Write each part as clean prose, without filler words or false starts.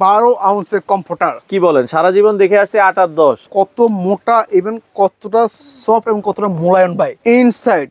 12 আউন্সের comforter. কি বলেন, সারা জীবন দেখে আসছে 8 আর 10। কত মোটা এবং কতটা সফট এবং কতটা মোলায়েম ভাই, ইনসাইড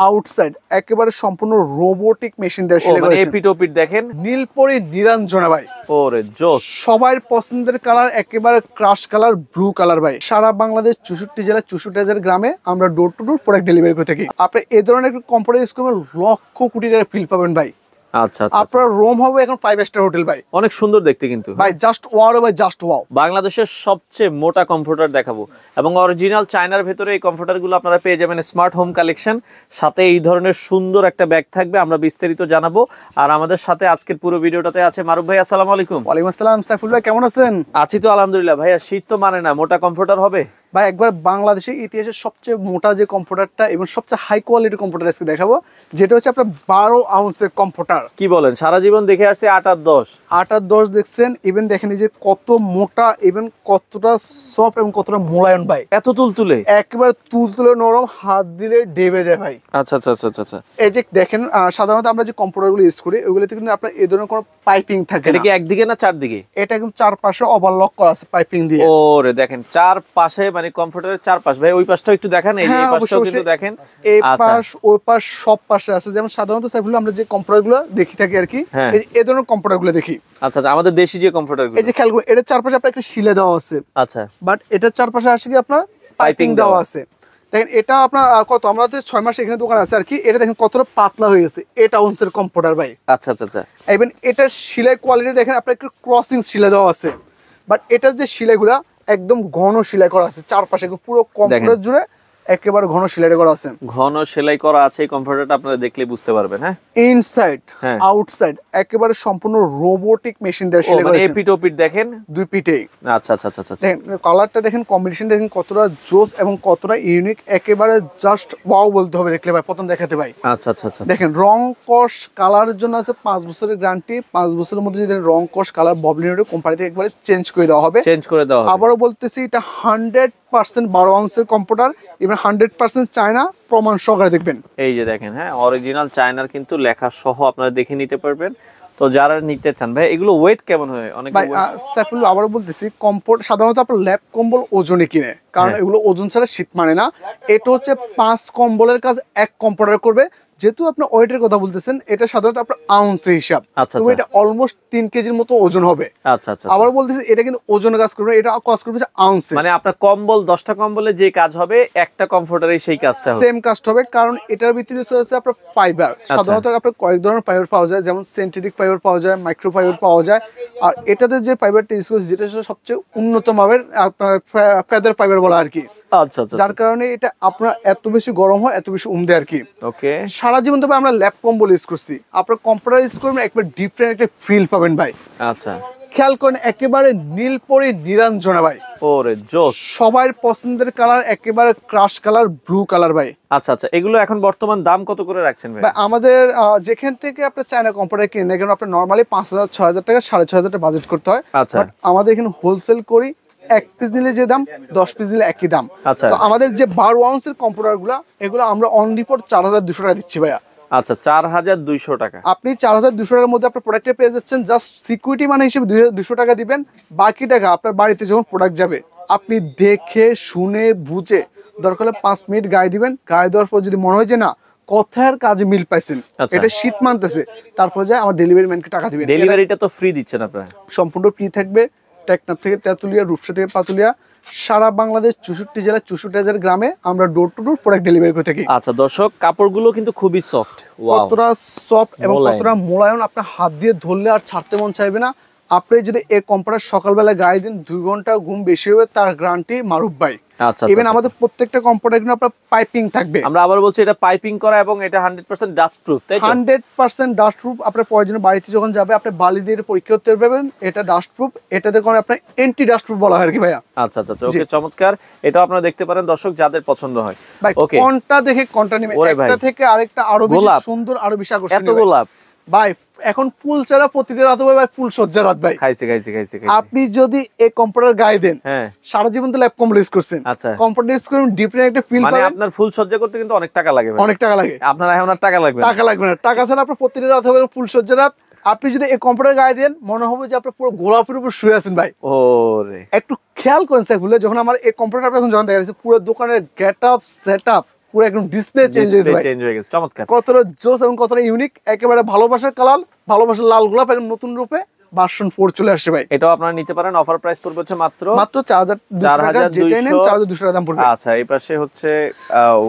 আউটসাইড একেবারে সম্পূর্ণ রোবোটিক মেশিন দিয়ে সেলাই করেছে। এপিট ওপিট দেখেন, নীলপরি নিরঞ্জনা ভাই, ওরে জোস। সবার পছন্দের কালার একেবারে ক্রাশ কালার, ব্লু কালার ভাই। সারা বাংলাদেশ 64 জেলা 64,000 গ্রামে আমরা door to door product delivery করে থাকি। আপনি এই ধরনের একটা কমফোর্টার ইউজ করবেন, লক্ষ কোটি টাকা ফিল পাবেন ভাই। আচ্ছা, আপনার রুম হবে এখন 5 স্টার হোটেল ভাই। অনেক সুন্দর দেখতে কিন্তু ভাই, জাস্ট ওয়াও ভাই, জাস্ট ওয়াও। বাংলাদেশের সবচেয়ে মোটা কমফোর্টার দেখাবো এবং অরিজিনাল চায়নার ভেতরে এই কমফোর্টার গুলো আপনারা পেয়ে যাবেন স্মার্ট হোম কালেকশন। সাথে এই ধরনের সুন্দর একটা ব্যাগ থাকবে, আমরা বিস্তারিত জানাবো। আর আমাদের সাথে আজকের পুরো ভিডিওটাতে আছে মারুফ ভাই। আসসালামু আলাইকুম। ওয়ালাইকুম আসসালাম সাইফুল ভাই, কেমন আছেন? আছি তো আলহামদুলিল্লাহ। ভাইয়া শীত তো মানে না, মোটা কমফোর্টার হবে ভাই। একবার বাংলাদেশের ইতিহাসের সবচেয়ে মোটা যে কমফোর্টারটা এবং সবচেয়ে হাই কোয়ালিটির কমফোর্টার আজকে দেখাবো, যেটা হচ্ছে আপনার 12 আউন্সের কমফোর্টার। কি বলেন, সারা জীবন দেখে আসছে 8 আর 10। 8 আর 10 দেখছেন, ইভেন দেখেন এই যে কত মোটা, ইভেন কতটা সফট এবং কতটা মোলায়েম ভাই। এত তুলতুলে, একবার তুলতুলে নরম, হাত দিলে ডেবে যায় ভাই। আচ্ছা আচ্ছা আচ্ছা আচ্ছা। এই যে দেখেন, সাধারণত আমরা যে কমফোর্টারগুলো ইউজ করি ওইগুলোতে কিন্তু আপনার এই ধরনের কোনো পাইপিং থাকে না। এটা কি একদিকে না চারদিকে? এটা একদম চারপাশে ওভারলক করা আছে পাইপিং দিয়ে। ওরে দেখেন, চার পাশে মানে কমফোর্টারের চার পাশ। ভাই ওই পাশটাও একটু দেখেন, এই পাশটাও কিন্তু দেখেন, এই পাশ ওই পাশ সব পাশে আছে। যেমন সাধারণত সাইফুল আমরা যে কমফোর্টারগুলো দেখি থাকি আর কি, এই ধরনের কমফোর্টারগুলো দেখি। আচ্ছা আচ্ছা, আমাদের দেশি যে কমফোর্টারগুলো, এই যে খেয়াল করুন, এটার চারপাশে আপনার একটা শিলে দেওয়া আছে। আচ্ছা, বাট এটার চারপাশে আসে কি আপনার পাইপিং দেওয়া আছে। দেখেন এটা আপনার কত, আমরা তো 6 মাস এখানে দোকান আছে আর কি, এটা দেখেন কতটা পাতলা হয়ে গেছে। 8 আউন্সের কমফোর্টার ভাই। আচ্ছা আচ্ছা আচ্ছা। ইভেন এটার শিলাই কোয়ালিটি দেখেন, আপনার একটু ক্রসিং শিলা দেওয়া আছে। বাট এটার যে শিলাইগুলা একদম ঘন সেলাই করা আছে, চারপাশে পুরো কমফোর্টার জুড়ে একেবারে ঘন সেলাই করা আছে। ঘন সেলাই করা আছে এই কমফোর্টারটা, আপনারা দেখলে বুঝতে পারবেন। হ্যাঁ, ইনসাইড আউটসাইড একেবারে সম্পূর্ণ রোবোটিক মেশিন দিয়ে সেলাই করা আছে। এপিট ওপিট দেখেন, দুই পিঠেই। আচ্ছা আচ্ছা আচ্ছা আচ্ছা। দেখেন কালারটা দেখেন, কম্বিনেশন দেখেন কতটা জোস এবং কতটা ইউনিক, একেবারে জাস্ট ওয়াও বলতে হবে দেখলে ভাই, প্রথম দেখাতে ভাই। আচ্ছা আচ্ছা আচ্ছা। দেখেন রং কস কালারের জন্য আছে 5 বছরের গ্যারান্টি। 5 বছরের মধ্যে যদি রং কস কালার ববলিনেটে কোম্পানি থেকে একবারে চেঞ্জ করে দেওয়া হবে। আবারও বলতেছি, এটা 100% 12 আউন্সের কম্পিউটার এবং 100% চায়না, প্রমাণ সহকারে দেখবেন। এই যে দেখেন, হ্যাঁ অরিজিনাল চায়নার কিন্তু লেখা সহ আপনারা দেখে নিতে পারবেন। তো যারা নিতে চান ভাই, এগুলো ওয়েট কেমন হয়? অনেক ভাই সাইফুল আবারও বলতেছি, কমফোর্ট সাধারণত আপনার ল্যাপ কম্বল ওজনে কিনে, কারণ এগুলো ওজন ছাড়া শীত মানে না। এটা হচ্ছে 5 কম্বলের কাজ 1 কম্পিউটার করবে। যেহেতু আপনি ওয়েটের কথা বলতেছেন, এটা সাধারণত আপনার আউন্সে হিসাব। আচ্ছা, এটা অলমোস্ট 3 কেজির মতো ওজন হবে। আচ্ছা আচ্ছা। আবার বলতেছি, এটা কিন্তু ওজনে কাজ করবে, এটা কাজ করবে আউন্সে। মানে আপনার কম্বল 10টা কম্বলে যে কাজ হবে, একটা কমফোর্টারে সেই কাজটা হবে, সেম কাজ হবে। কারণ এটার ভিতরে আছে আপনার ফাইবার। সাধারণত আপনার কয়েক ধরনের ফাইবার পাওয়া যায়, যেমন সিনথেটিক ফাইবার পাওয়া যায়, মাইক্রো ফাইবার পাওয়া যায়। আর এটাতে যে ফাইবারটা ইউজ করছে, যেটা সবচেয়ে উন্নত মানের আপনার ফেদার ফাইবার বলা আর কি। আচ্ছা আচ্ছা। যার কারণে এটা আপনার এত বেশি গরম হয়, এত বেশি উমদে আর কি। ওকে, সারা জীবন তো আমরা ল্যাপ কম্বল ইউজ করছি, আপনার কম্পিউটার ইউজ করবেন, একবার ডিফারেন্ট একটা ফিল পাবেন ভাই। আচ্ছা, খেয়াল করেন একেবারে নীলপরি নিরঞ্জনা ভাই। ওরে জোস। সবার পছন্দের কালার একেবারে ক্রাশ কালার, ব্লু কালার ভাই। আচ্ছা আচ্ছা, এগুলো এখন বর্তমান দাম কত করে রাখছেন ভাই? আমাদের যেখান থেকে আপনার চায়না কম্পিউটার কিনে, এখানে আপনার নরমালি 5,000 6,000 টাকা 6,500 টাকা বাজেট করতে হয়। আচ্ছা, আমাদের এখানে হোলসেল করি, 1 পিস নিলে যে দাম, 10 পিস নিলে একই দাম। আচ্ছা, তো আমাদের যে 12 আউন্সের কম্পিউটার এগুলো আমরা অনলি ফর 4,200 টাকা দিচ্ছি ভাইয়া। আচ্ছা, 4,200 টাকা। আপনি 4,200 টাকার মধ্যে আপনার প্রোডাক্টে পেয়ে যাচ্ছেন। জাস্ট সিকিউরিটি মানে হিসেবে 2,200 টাকা দিবেন। বাকি টাকা আপনার বাড়িতে যখন প্রোডাক্ট যাবে, আপনি দেখে শুনে বুঝে দরকার হলে 5 মিনিট গায়ে দিবেন। গায়ে দেওয়ার পর যদি মনে হয় যে না, কথার কাজে মিল পাইছেন, এটা শীত মানতেছে, তারপর যায় আমার ডেলিভারি ম্যানকে টাকা দিবেন। ডেলিভারিটা তো ফ্রি দিচ্ছেন আপনারা? সম্পূর্ণ ফ্রি থাকবে। টেকনাফ থেকে তেঁতুলিয়া, রূপসা থেকে পাতুলিয়া, সারা বাংলাদেশ 64 জেলা 64,000 গ্রামে আমরা door to door product delivery করে থাকি। আচ্ছা দর্শক, কাপড়গুলো কিন্তু খুবই সফট, কতটা সফট এবং কতটা মোলায়েম, আপনার হাত দিয়ে ধরলে আর ছাড়তে মন চাইবে না। আপনি যদি এই কম্পিউটার সকালবেলা গায়ে দিন, 2 ঘন্টা ঘুম বেশি হবে, তার গ্যারান্টি মারুফ ভাই। আচ্ছা, ইভেন আমাদের প্রত্যেকটা কম্পিউটার কিন্তু আপনার পাইপিং থাকবে। আমরা আবার বলছি, এটা পাইপিং করা এবং এটা 100% ডাস্ট প্রুফ, তাই তো? 100% ডাস্ট প্রুফ। আপনার প্রয়োজনে বাড়িতে যখন যাবে, আপনি বালি দিয়ে পরীক্ষা করতে পারবেন। এটা ডাস্ট প্রুফ, এটাতে কোনো আপনার এন্টি ডাস্ট প্রুফ বলা হয় আর কি ভাইয়া। আচ্ছা আচ্ছা, ওকে, চমৎকার। এটা আপনারা দেখতে পারেন দর্শক, যাদের পছন্দ হয়। ওকে, কোনটা দেখে কোনটা নেবেন, একটা থেকে আরেকটা আরো বেশি সুন্দর, আরো বেশি আকর্ষণীয়। এত গোলাপ ভাই, এখন ফুল ছাড়া প্রতিটা রাত হবে ভাই, ফুল সজ্জা রাত ভাই। খাইছে। আপনি যদি এই কম্পিউটার গায়ে দেন, হ্যাঁ, সারা জীবন তো ল্যাপ কম্পিউটার ইউজ করছেন। আচ্ছা, কম্পিউটার ইউজ করুন, ডিফারেন্ট একটা ফিল পাবেন। মানে আপনার ফুল সজ্জা করতে কিন্তু অনেক টাকা লাগে, অনেক টাকা লাগে। আপনার এখন আর টাকা লাগবে না। টাকা লাগবে না, টাকা ছাড়া আপনার প্রতিটা রাত হবে ফুল সজ্জা রাত। আপনি যদি এই কম্পিউটার গায়ে দেন মনে হবে যে আপনি পুরো গোলাপের উপর শুয়ে আছেন ভাই। ওরে একটু খেয়াল করেন স্যার বলে, যখন আমার এই কম্পিউটার এখন যখন দেখা যাচ্ছে পুরো দোকানের গেট আপ সেট আপ পুরো একদম ডিসপ্লে চেঞ্জ হয়েছে ভাই। চেঞ্জ হয়ে গেছে, চমৎকার। কতটা জোস এবং কতটা ইউনিক, একেবারে ভালোবাসার কালার, ভালোবাসার লাল গোলাপ এখন নতুন রূপে ভার্সন 4 চলে আসছে ভাই। এটাও আপনারা নিতে পারেন, অফার প্রাইস পড়বে হচ্ছে মাত্র 4200 টাকা দাম পড়বে। আচ্ছা এই পাশে হচ্ছে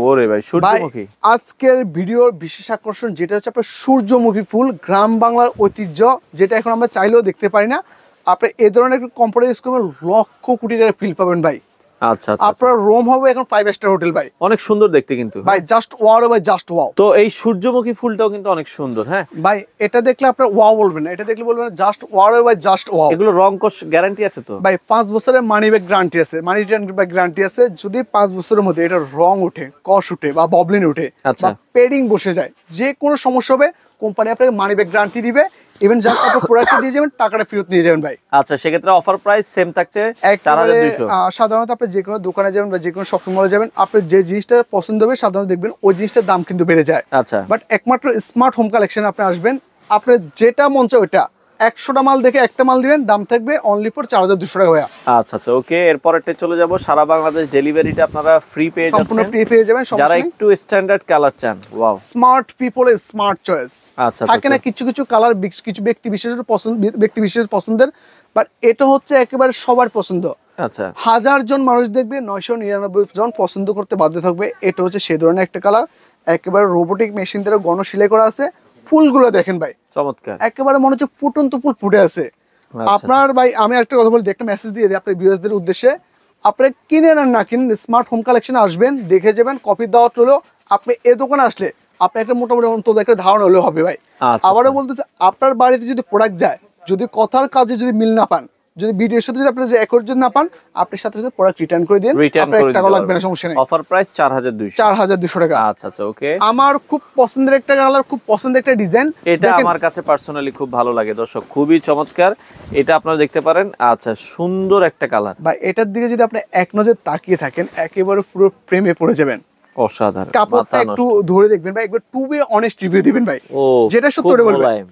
ওরে ভাই সূর্যমুখী। আজকের ভিডিওর বিশেষ আকর্ষণ যেটা হচ্ছে আপনার সূর্যমুখী ফুল, গ্রাম বাংলার ঐতিহ্য, যেটা এখন আমরা চাইলেও দেখতে পারি না। আপনি এই ধরনের একটা কম্পিউটার ইউজ করবেন লক্ষ কোটি টাকার ফিল পাবেন ভাই। আচ্ছা আচ্ছা, আপনার রুম হবে এখন 5 স্টার হোটেল ভাই। অনেক সুন্দর দেখতে কিন্তু ভাই, জাস্ট ওয়াও ভাই, জাস্ট ওয়াও। তো এই সূর্যমুখী ফুলটাও কিন্তু অনেক সুন্দর। হ্যাঁ ভাই, এটা দেখলে আপনার ওয়াও বলবেন না, এটা দেখলে বলবেন জাস্ট ওয়াও ভাই, জাস্ট ওয়াও। এগুলো রং কোশ গ্যারান্টি আছে তো ভাই? 5 বছরের মানি ব্যাগ গ্যারান্টি আছে, মানি ব্যাগ গ্যারান্টি আছে। যদি 5 বছরের মধ্যে এটা রং ওঠে, কষ ওঠে বা ববলিন ওঠে আচ্ছা। বা পেডিং বসে যায়, যে কোনো সমস্যা হবে কোম্পানি আপনাকে মানি ব্যাগ গ্যারান্টি দিবে। ইভেন জাস্ট আপনার প্রোডাক্ট দিয়ে যাবেন, টাকাটা ফেরত নিয়ে যাবেন ভাই। আচ্ছা সেক্ষেত্রে অফার প্রাইস সেম থাকছে একেবারে 4200। সাধারণত আপনি যে কোনো দোকানে যাবেন বা যে কোনো শপিং মলে যাবেন, আপনার যে জিনিসটা পছন্দ হবে সাধারণত দেখবেন ওই জিনিসটার দাম কিন্তু বেড়ে যায়। আচ্ছা বাট একমাত্র স্মার্ট হোম কালেকশন আপনি আসবেন, আপনার যেটা মন চায় ওইটা 100টা মাল দেখে একটা মাল দিবেন, দাম থাকবে অনলি ফর 4200 টাকা ভাইয়া। আচ্ছা আচ্ছা ওকে, এরপরটা চলে যাব। সারা বাংলাদেশ ডেলিভারিটা আপনারা ফ্রি পেয়ে সম্পূর্ণ যাচ্ছেন, ফ্রি পেয়ে যাবেন। যারা একটু স্ট্যান্ডার্ড কালার চান। ওয়াও, স্মার্ট পিপলের স্মার্ট চয়েস। আচ্ছা থাকে না কিছু কিছু কালার কিছু ব্যক্তি বিশেষ পছন্দের, বাট এটা হচ্ছে একেবারে সবার পছন্দ। আচ্ছা 1000 জন মানুষ দেখবে 999 জন পছন্দ করতে বাধ্য থাকবে। এটা হচ্ছে সেই ধরনের একটা কালার, একেবারে রোবোটিক মেশিন দ্বারা গণ সেলাই করা আছে। ফুলগুলো দেখেন ভাই, চমৎকার। একেবারে মনে হচ্ছে ফুটন্ত ফুল ফুটে আছে। আপনার ভাই আমি একটা কথা বলি, একটা মেসেজ দিয়ে দিই আপনার ভিউয়ার্সদের উদ্দেশ্যে, আপনি কিনেন আর না কিনেন স্মার্ট হোম কালেকশন আসবেন, দেখে যাবেন। কপি দেওয়া হলো, আপনি এই দোকানে আসলে আপনি একটা মোটামুটি অন্তত একটা ধারণা হলেও হবে ভাই। আচ্ছা, আবারও বলতেছে, আপনার বাড়িতে যদি প্রোডাক্ট যায়, যদি কথার কাজে যদি মিল না পান, যদি ভিডিওর সাথে যদি আপনি যদি একর যদি না পান, আপনি সাথে সাথে প্রোডাক্ট রিটার্ন করে দিন, আপনার 1 টাকা লাগবে না, সমস্যা নেই। Offer price 4200। 4200 টাকা। আচ্ছা আচ্ছা ওকে। আমার খুব পছন্দের একটা কালার, খুব পছন্দের একটা ডিজাইন, এটা আমার কাছে পার্সোনালি খুব ভালো লাগে দর্শক, খুবই চমৎকার। এটা আপনারা দেখতে পারেন। আচ্ছা সুন্দর একটা কালার ভাই, এটার দিকে যদি আপনি এক নজর তাকিয়ে থাকেন, একেবারে পুরো প্রেমে পড়ে যাবেন। অসাধারণ। কাপড়টা একটু ধরে দেখবেন ভাই, একবার টু বে অনেস্ট রিভিউ দিবেন ভাই। ও যেটা সত্য করে বলবেন।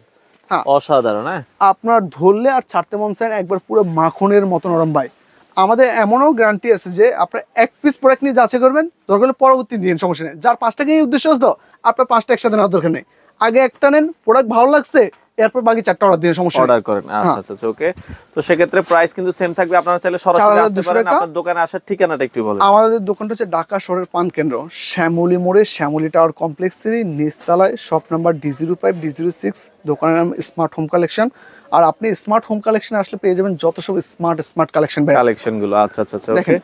হ্যাঁ, অসাধারণ। হ্যাঁ, আপনার ধরলে আর ছাড়তে মন চায় না, একবার পুরো মাখনের মতো নরম ভাই। আমাদের এমনও গ্যারান্টি আছে যে আপনার এক পিস প্রোডাক্ট নিয়ে যাচাই করবেন, দরকার হলে পরবর্তী দিন সমস্যা নেই। যার 5 টাকা উদ্দেশ্য আছে তো আপনার 5টা একসাথে নেওয়ার দরকার নেই, আগে একটা নেন, প্রোডাক্ট ভালো লাগছে এরপর বাকি 4টা অর্ডার দিন, সমস্যা অর্ডার করেন। আচ্ছা আচ্ছা ওকে। তো সেক্ষেত্রে প্রাইস কিন্তু সেম থাকবে, আপনারা চাইলে সরাসরি আসতে পারেন। আপনার দোকানে আসার ঠিকানাটা একটু বলেন। আমাদের দোকানটা হচ্ছে ঢাকা শহরের পান কেন্দ্র, শ্যামলী মোড়ে, শ্যামলী টাওয়ার কমপ্লেক্সের নিচতলায়, শপ নাম্বার D05 D06, দোকানের নাম স্মার্ট হোম কালেকশন। আর আপনি স্মার্ট হোম কালেকশন আসলে পেয়ে যাবেন যত সব স্মার্ট কালেকশন ভাই, কালেকশন গুলো। আচ্ছা আচ্ছা ওকে। দেখেন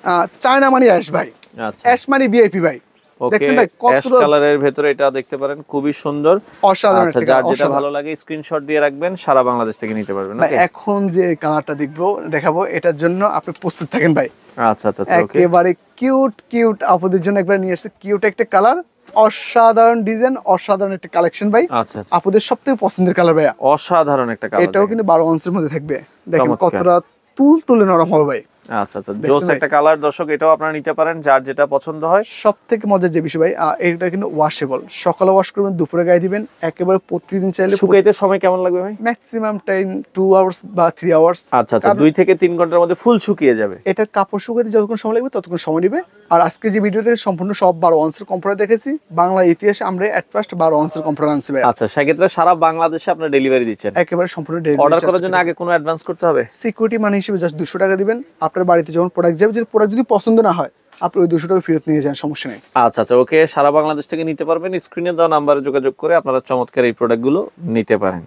চায়না মানি অ্যাশ ভাই, আচ্ছা অ্যাশ মানি ভিআইপি ভাই। দেখেন ভাই অ্যাশ কালারের ভিতরে এটা দেখতে পারেন, খুবই সুন্দর, অসাধারণ। আচ্ছা যার যেটা ভালো লাগে স্ক্রিনশট দিয়ে রাখবেন, সারা বাংলাদেশ থেকে নিতে পারবেন। ভাই এখন যে কালারটা দেখাবো এটার জন্য আপনি প্রস্তুত থাকেন ভাই। আচ্ছা আচ্ছা ওকে। একেবারে কিউট আপুদের জন্য একবার নিয়ে আসছে, কিউট একটা কালার, অসাধারণ ডিজাইন, অসাধারণ একটা কালেকশন ভাই। আচ্ছা আপুদের সবথেকে পছন্দের কালার ভাইয়া, অসাধারণ একটা কালার। এটাও কিন্তু 12 অংশের মধ্যে থাকবে। দেখেন কতটা তুলে নরম হবে ভাই। আচ্ছা আচ্ছা জোস একটা কালার দর্শক, এটাও আপনারা নিতে পারেন যার যেটা পছন্দ হয়। সবথেকে মজার যে বিষয় ভাই, এটা কিন্তু ওয়াশেবল, সকালে ওয়াশ করবেন, দুপুরে গায়ে দিবেন, একেবারে প্রতিদিন চাইলে। শুকাইতে সময় কেমন লাগবে ভাই? ম্যাক্সিমাম টাইম 2 আওয়ার্স বা 3 আওয়ার্স। আচ্ছা আচ্ছা 2 থেকে 3 ঘন্টার মধ্যে ফুল শুকিয়ে যাবে। এটা কাপড় শুকাতে যতক্ষণ সময় লাগবে ততক্ষণ সময় নেবে। আর আজকে যে ভিডিওতে সম্পূর্ণ সব 12 অংশের কম্পিউটার দেখেছি, বাংলা ইতিহাসে আমরা এট ফার্স্ট 12 অংশের কম্পিউটার আনছি ভাই। আচ্ছা সেক্ষেত্রে সারা বাংলাদেশে আপনারা ডেলিভারি দিচ্ছেন? একেবারে সম্পূর্ণ অর্ডার করার জন্য আগে কোনো অ্যাডভান্স করতে হবে? সিকিউরিটি মানি হিসেবে জাস্ট 200 টাকা দিবেন। আপনার বাড়িতে যখন প্রোডাক্ট যাবে, যদি প্রোডাক্ট যদি পছন্দ না হয়, আপনি ওই 200 টাকা ফেরত নিয়ে যান, সমস্যা নেই। আচ্ছা আচ্ছা ওকে, সারা বাংলাদেশ থেকে নিতে পারবেন। স্ক্রিনে দেওয়া নাম্বারে যোগাযোগ করে আপনারা চমৎকার এই প্রোডাক্টগুলো নিতে পারেন।